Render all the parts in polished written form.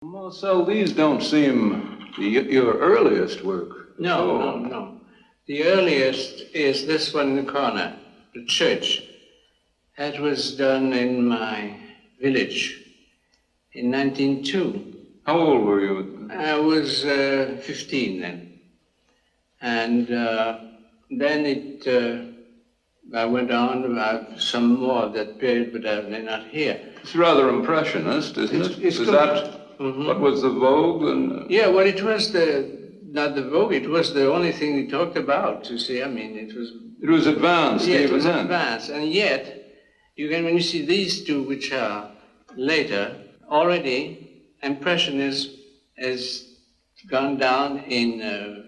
Marcel, these don't seem your earliest work. No. The earliest is this one in the corner, the church. That was done in my village in 1902. How old were you? I was 15 then. And then I went on about some more of that period, but they're not here. It's rather impressionist, isn't it? Is that what was the vogue? Yeah, well, it was not the vogue, it was the only thing we talked about, you see. I mean, it was... It was advanced, yeah, even it was then. advanced, and yet, when you see these two, which are later, already impressionism has gone down in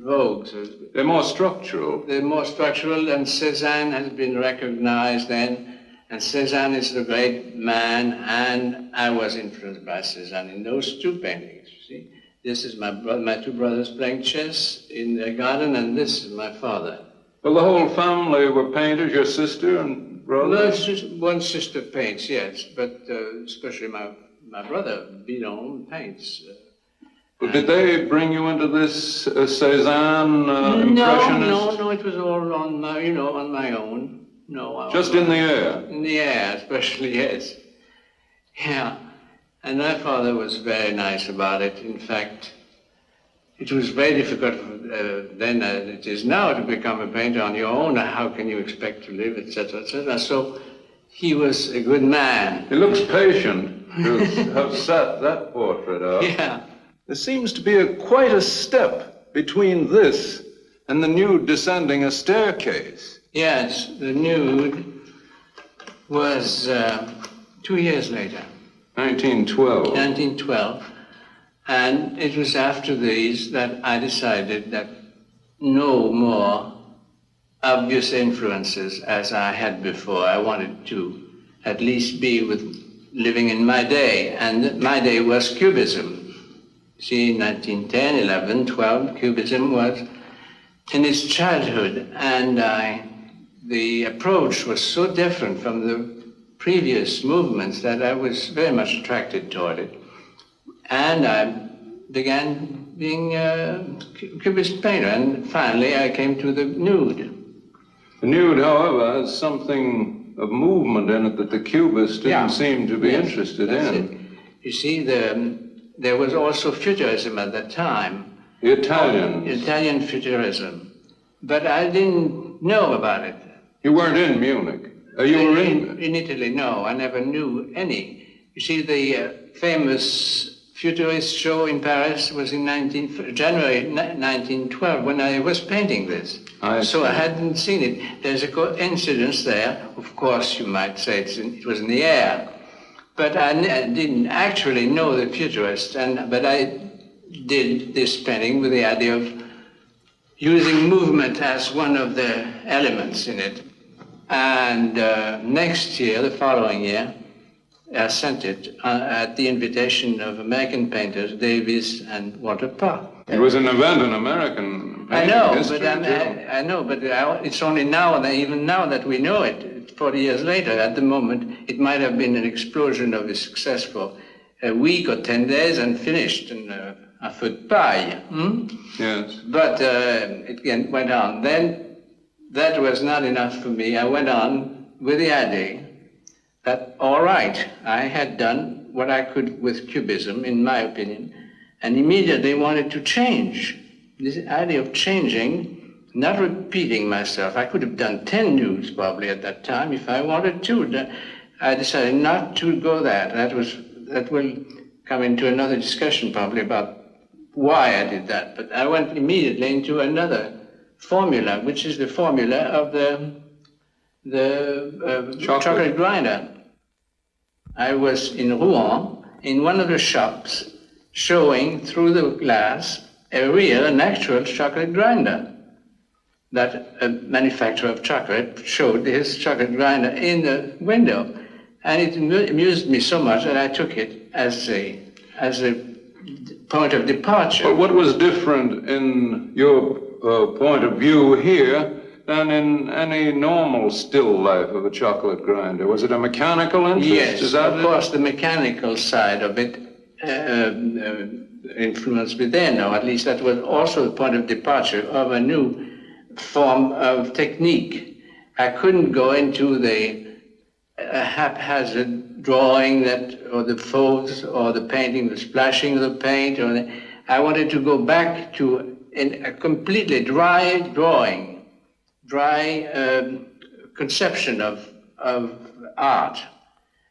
vogue. So they're more structural. They're more structural, and Cézanne has been recognized then, and Cézanne is the great man, and I was influenced by Cézanne in those two paintings, you see. This is my two brothers playing chess in the garden, and this is my father. Well, the whole family were painters, your sister and brother? No, one sister paints, yes, but especially my brother, Bidon, paints. Well, did they bring you into this Cézanne impressionist? No, it was all on my, on my own. No. Just in the air? In the air, especially, yes. Yeah. And my father was very nice about it. In fact, it was very difficult then as it is now to become a painter on your own. How can you expect to live, etc., etc. So he was a good man. He looks patient to have set that portrait up. Yeah. There seems to be quite a step between this and the nude descending a staircase. Yes, the nude was 2 years later. 1912. 1912. And it was after these that I decided that no more obvious influences as I had before. I wanted to at least be living in my day, and my day was Cubism. See, 1910, 11, 12, Cubism was in its childhood, and the approach was so different from the previous movements that I was very much attracted toward it. And I began being a Cubist painter, and finally I came to the nude. The nude, however, has something of movement in it that the Cubists didn't seem to be interested in. It. You see, there was also Futurism at that time. The Italians. Italian Futurism. But I didn't know about it. You weren't in Munich? You were in Italy, no. I never knew any. You see, the famous Futurist show in Paris was in January 1912 when I was painting this. So I hadn't seen it. There's a coincidence there. Of course, you might say it was in the air. But I didn't actually know the Futurists, but I did this painting with the idea of using movement as one of the elements in it. And next year, the following year, I sent it at the invitation of American painters, Davis and Walter Park. It was an event in American painting history, I know, but it's only now, even now that we know it, 40 years later. At the moment, it might have been an explosion of a success for a week or 10 days and finished in a feu de paille. Yes. But it went on. Then that was not enough for me. I went on with the idea that, all right, I had done what I could with Cubism, in my opinion, and immediately wanted to change. This idea of changing, not repeating myself. I could have done 10 nudes probably at that time if I wanted to. I decided not to go that. That will come into another discussion probably about why I did that. But I went immediately into another formula, which is the formula of the chocolate grinder. I was in Rouen, in one of the shops, showing through the glass an actual chocolate grinder. That a manufacturer of chocolate showed his chocolate grinder in the window. And it amused me so much that I took it as a point of departure. But what was different in your point of view here than in any normal still life of a chocolate grinder? Was it a mechanical interest? Yes, of course, the mechanical side of it influence within, or at least that was also the point of departure of a new form of technique. I couldn't go into the haphazard drawing or the folds, or the painting, the splashing of the paint. I wanted to go back to a completely dry drawing, dry conception of art.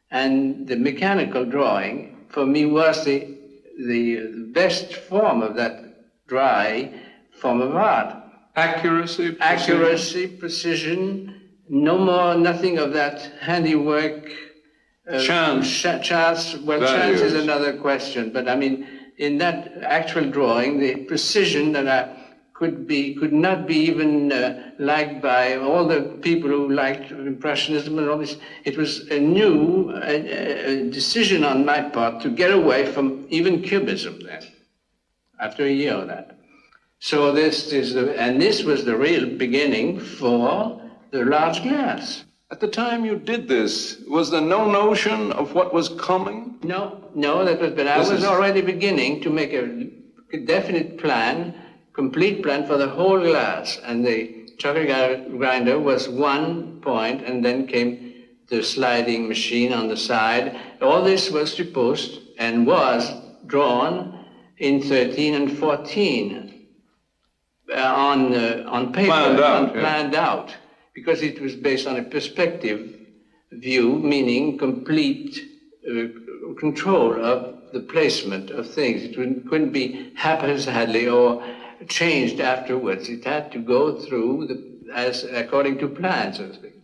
And the mechanical drawing, for me, was the best form of that dry form of art. Accuracy, precision. Accuracy, precision, nothing of that handiwork. Chance. Chance, well, chance is another question, but I mean, in that actual drawing, the precision that could not be even liked by all the people who liked Impressionism and all this. It was a new decision on my part to get away from even Cubism then, after a year of that. So this was the real beginning for the large glass. At the time you did this, was there no notion of what was coming? No, but I was already beginning to make a definite plan, complete plan for the whole glass, and the chocolate grinder was one point, and then came the sliding machine on the side. All this was supposed and was drawn in 13 and 14 on paper, planned out, because it was based on a perspective view, meaning complete control of the placement of things. It couldn't be haphazardly or changed afterwards. It had to go through as according to plan, so to speak.